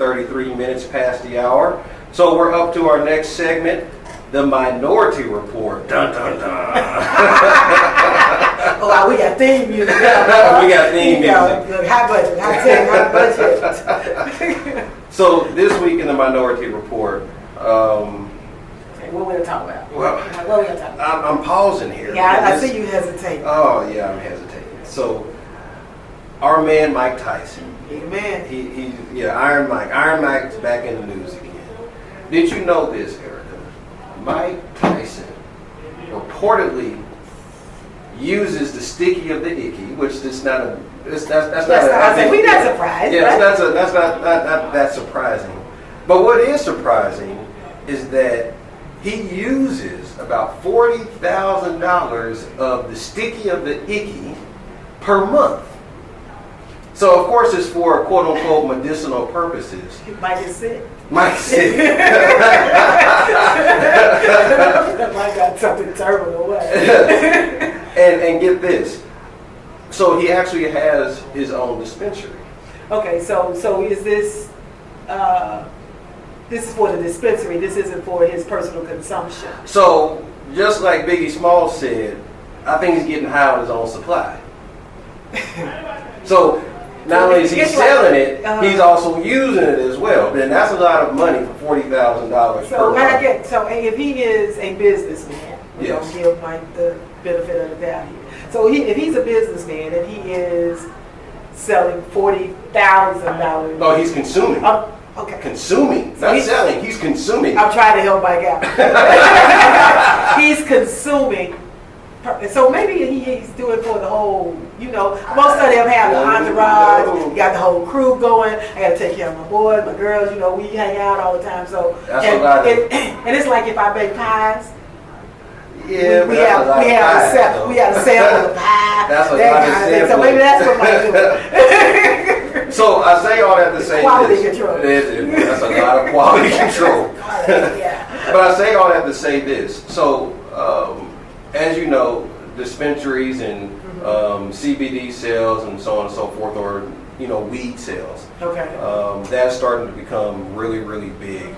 33 minutes past the hour. So we're up to our next segment, the Minority Report. Dun, dun, dun. Oh, we got theme music. We got theme music. High budget, high budget. So this week in the Minority Report, what we're going to talk about? Well, what we're going to talk about? I'm pausing here. Yeah, I see you hesitating. Oh, yeah, I'm hesitating. So, our man Mike Tyson. Amen. Iron Mike. Iron Mike's back in the news again. Did you know this, Erica? Mike Tyson reportedly uses the sticky of the icky, which is not a. We're not surprised. Yeah, right? that's not that surprising. But what is surprising is that he uses about $40,000 of the sticky of the icky per month. So of course it's for quote unquote medicinal purposes. Mike is sick. Mike's sick. Mike got something terrible away. and get this. So he actually has his own dispensary. Okay, so is this this is for the dispensary, this isn't for his personal consumption. So just like Biggie Smalls said, I think he's getting high on his own supply. So not only is he selling it, he's also using it as well. Then that's a lot of money for $40,000 per month. So if he is a businessman, we don't give Mike the benefit of the doubt here. So if he's a businessman and he is selling $40,000. No, he's consuming. Okay. Consuming, not selling. He's consuming. I'm trying to help Mike out. He's consuming. So maybe he's doing for the whole, most of them have the entourage, you got the whole crew going, I got to take care of my boys, my girls, we hang out all the time. So and it's like if I bake pies, yeah, we have a sample of pie. That's a lot of sampling. So maybe that's what Mike doing. So I say all that to say quality control. That's a lot of quality control. Yeah. But I say all that to say this. So as you know, dispensaries and CBD sales and so on and so forth, or weed sales. Okay. That's starting to become really, really big,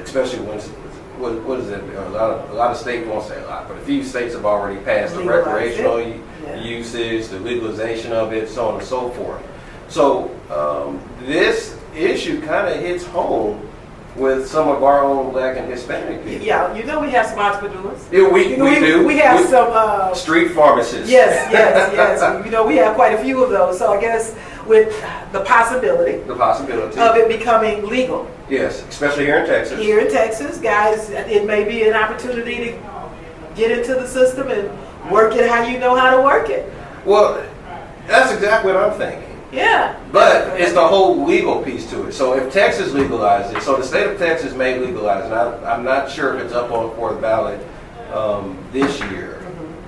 especially when what is it? A lot of states, won't say a lot, but a few states have already passed the recreational usage, the legalization of it, so on and so forth. So this issue kind of hits home with some of our own Black and Hispanic people. Yeah, we have some entrepreneurs. Yeah, we do. We have some street pharmacists. Yes. We have quite a few of those. So I guess with the possibility of it becoming legal. Yes, especially here in Texas. Here in Texas, guys, it may be an opportunity to get into the system and work it how you know how to work it. Well, that's exactly what I'm thinking. Yeah. But it's the whole legal piece to it. So if Texas legalized it, so the state of Texas may legalize it. I'm not sure if it's up for the ballot this year,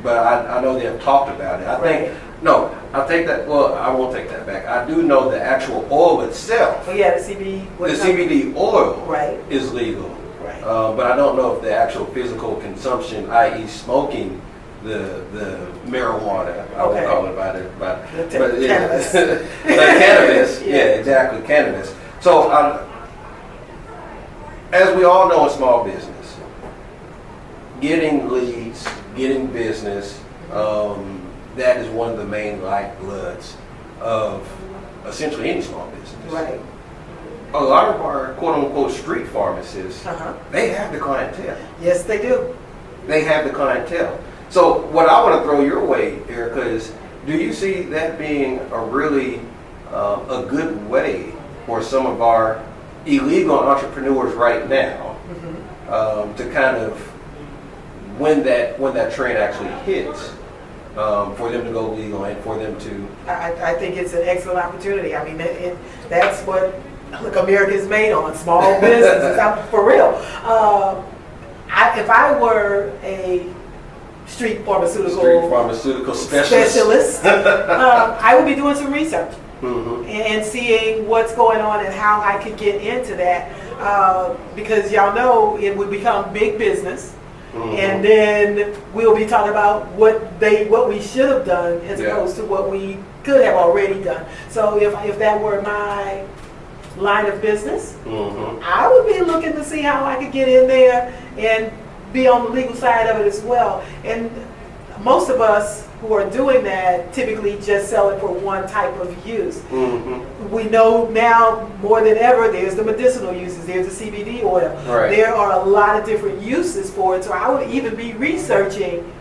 but I know they have talked about it. I'll take that. Well, I won't take that back. I do know the actual oil itself. Oh yeah, the CBD. CBD oil is legal. Right. But I don't know if the actual physical consumption, i.e., smoking the marijuana, I won't call it by it, but cannabis. Cannabis, yeah, exactly, cannabis. So, as we all know in small business, getting leads, getting business, that is one of the main lifebloods of essentially any small business. Right. A lot of our quote-unquote street pharmacists, they have the clientele. Yes, they do. They have the clientele. So what I want to throw your way, Erica, is do you see that being a really a good way for some of our illegal entrepreneurs right now to kind of when that train actually hits for them to go legal and for them to? I think it's an excellent opportunity. I mean, that's what America's made on, small businesses. For real. If I were a street pharmaceutical specialist, I would be doing some research and seeing what's going on and how I could get into that, because y'all know it would become big business, and then we'll be talking about what we should have done as opposed to what we could have already done. So if that were my line of business, Mm-hmm. I would be looking to see how I could get in there and be on the legal side of it as well. And most of us who are doing that typically just sell it for one type of use. Mm-hmm. We know now more than ever there's the medicinal uses, there's the CBD oil. Right. There are a lot of different uses for it, so I would even be researching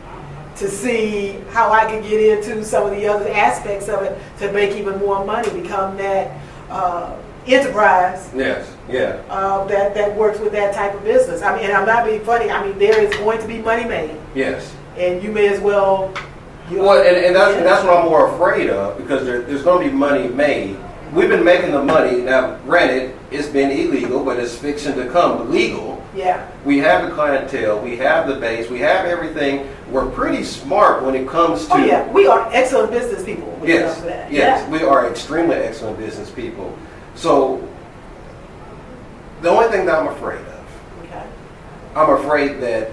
to see how I could get into some of the other aspects of it to make even more money, become that enterprise Yes. Yeah. that works with that type of business. I mean, and I'm not being funny. I mean, there is going to be money made, Yes. and you may as well. Well, and that's what I'm more afraid of, because there's going to be money made. We've been making the money. Now, granted, it's been illegal, but it's fixing to come legal. Yeah. We have the clientele, we have the base, we have everything. We're pretty smart when it comes to... Oh yeah, we are excellent business people when it comes Yes, to that. yes, Yeah. we are extremely excellent business people. So, the only thing that I'm afraid of, Okay. I'm afraid that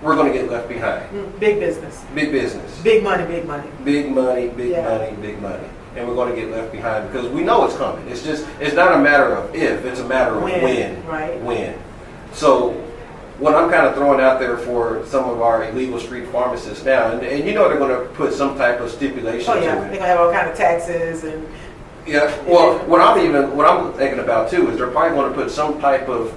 we're going to get left behind. Big business. Big business. Big money, big money. Big money, big Yeah. money, big money. And we're going to get left behind because we know it's coming. It's not a matter of if, it's a matter of when. Right. When. So, what I'm kind of throwing out there for some of our illegal street pharmacists now, and you know they're going to put some type of stipulation Oh yeah, to they're it. gonna have all kind of taxes and. Yeah. Well, what I'm thinking about too is they're probably going to put some type of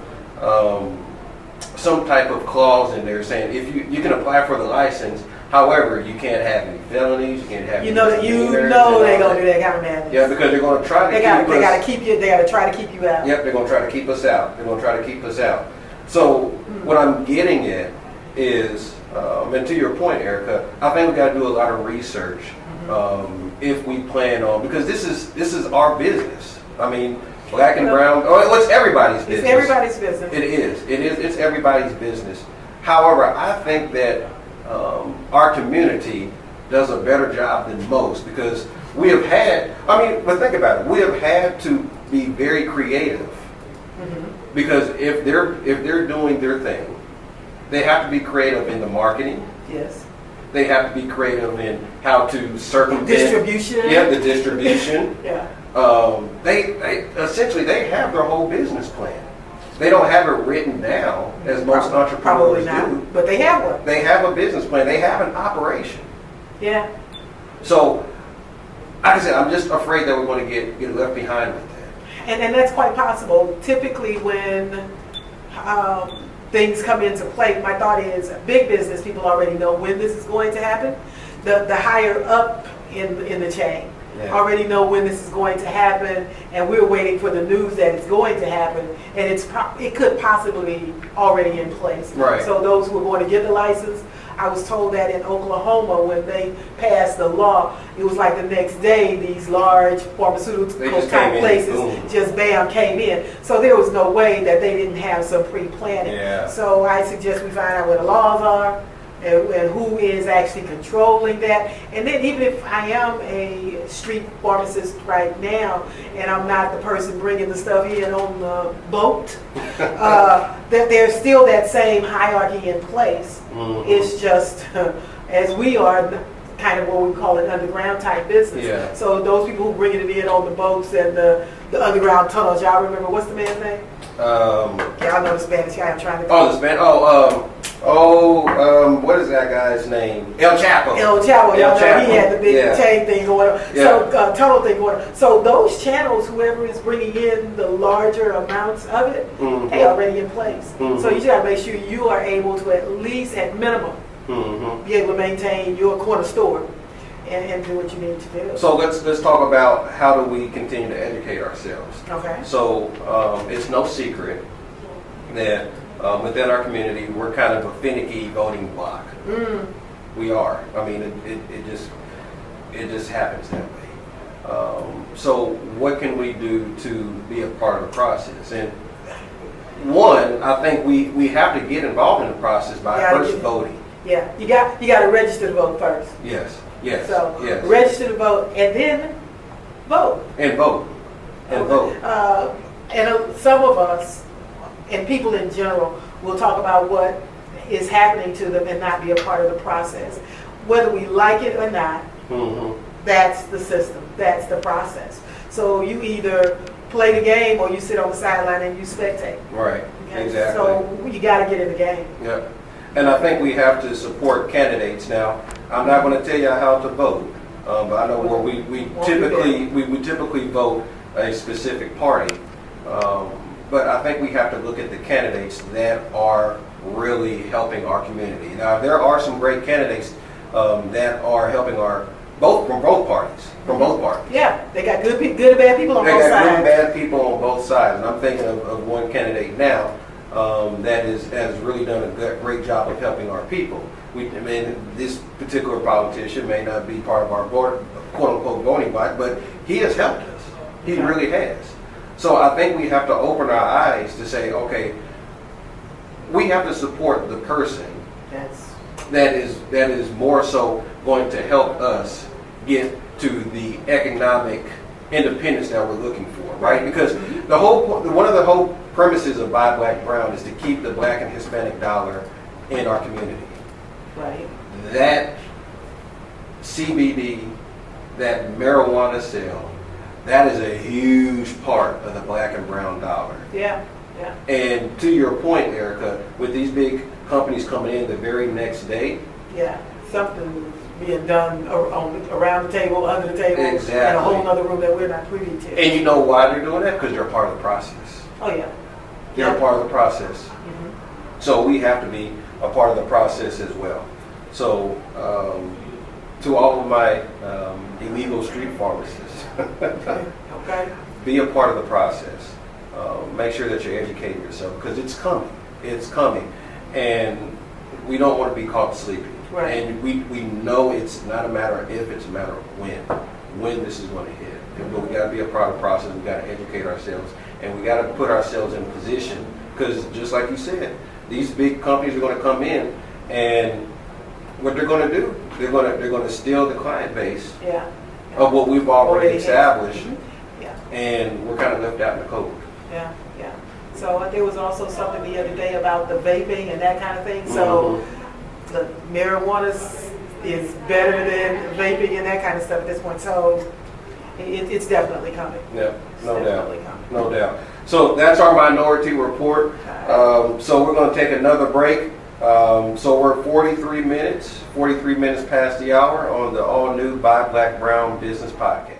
clause in there saying if you can apply for the license. However, you can't have any felonies. You can't have. You know they're gonna do that kind of madness. Yeah, because they're going to try to. They gotta keep you. They gotta try to keep you out. Yep, they're going to try to keep us out. They're going to try to keep us out. So what I'm getting at is, and to your point, Erica, I think we got to do a lot of research if we plan on, because this is our business. I mean, black and brown. Oh, it's everybody's business. It's everybody's business. It is. It's everybody's business. However, I think that our community does a better job than most, because we have had. I mean, but think about it. We have had to be very creative. Because if they're doing their thing, they have to be creative in the marketing. Yes. They have to be creative in how to circumvent Distribution. Yeah, the distribution. Yeah. They essentially they have their whole business plan. They don't have it written down as most Probably entrepreneurs not, do. but they have one. They have a business plan. They have an operation. Yeah. So, like I said, I'm just afraid that we're going to get left behind with that. And that's quite possible. Typically when things come into play, my thought is big business people already know when this is going to happen. The higher up in the chain already know when this is going to happen, and we're waiting for the news that it's going to happen, and it could possibly already in place. Right. So those who are going to get the license, I was told that in Oklahoma when they passed the law, it was like the next day these large pharmaceutical type places just bam came in. So there was no way that they didn't have some pre-planning. Yeah. So I suggest we find out what the laws are and who is actually controlling that. And then even if I am a street pharmacist right now and I'm not the person bringing the stuff in on the boat, that there's still that same hierarchy in place. It's just as we are kind of what we call an underground type business. Yeah. So those people who bringing it in on the boats and the underground tunnels, y'all remember what's the man's name? Y'all know the Spanish guy I'm trying to Oh, the Spanish. What is that guy's name? El Chapo. El Chapo, y'all know Chapo. he had the big chain thing going on. Yeah. So tunnel thing going on. So those channels, whoever is bringing in the larger amounts of it, they already in place. So you just got to make sure you are able to at least, at minimum, be able to maintain your corner store and do what you need to do. So let's talk about how do we continue to educate ourselves. Okay. So it's no secret that within our community we're kind of a finicky voting bloc. We are. I mean, it just happens that way. So what can we do to be a part of the process? And one, I think we have to get involved in the process by first voting. Yeah, you got to register to vote first. Yes. Yes. So yes. register to vote and then vote. And vote. And vote. Some of us and people in general will talk about what is happening to them and not be a part of the process. Whether we like it or not, that's the system. That's the process. So you either play the game or you sit on the sideline and you spectate. Right. Okay? Exactly. So you got to get in the game. Yep. And I think we have to support candidates. Now, I'm not going to tell you how to vote, but I know where we typically vote a specific party. But I think we have to look at the candidates that are really helping our community. Now, there are some great candidates that are helping from both parties. Yeah, they got good and bad people on both sides. They got good and bad people on both sides. And I'm thinking of one candidate now that has really done a great job of helping our people. This particular politician may not be part of our quote-unquote voting block, but he has helped us. He really has. So I think we have to open our eyes to say, okay, we have to support the person that is more so going to help us get to the economic independence that we're looking for, right? Because one of the whole premises of BuyBlackBrown is to keep the Black and Hispanic dollar in our community. Right. That CBD, that marijuana sale, that is a huge part of the Black and brown dollar. Yeah, yeah. And to your point, Erica, with these big companies coming in the very next day. Yeah, something being done around the table, under the table, Exactly. in a whole other room that we're not privy to. And you know why they're doing that? Because they're part of the process. Oh, yeah. They're a part of the process. Mm-hmm. So we have to be a part of the process as well. So to all of my illegal street pharmacists, Okay. be a part of the process. Make sure that you're educating yourself because it's coming. It's coming. And we don't want to be caught sleeping. Right. And we know it's not a matter of if, it's a matter of when this is going to hit. But we got to be a part of the process. We got to educate ourselves. And we got to put ourselves in a position because just like you said, these big companies are going to come in and what they're going to do, they're going to steal the client base of what we've already established. Mm-hmm. Yeah. And we're kind of left out in the cold. Yeah, yeah. So there was also something the other day about the vaping and that kind of thing. So the marijuana is better than vaping and that kind of stuff at this point. So it's definitely coming. Yeah, no doubt. Coming. No doubt. So that's our minority report. So we're going to take another break. So we're 43 minutes past the hour on the all-new BuyBlackBrown Business Podcast.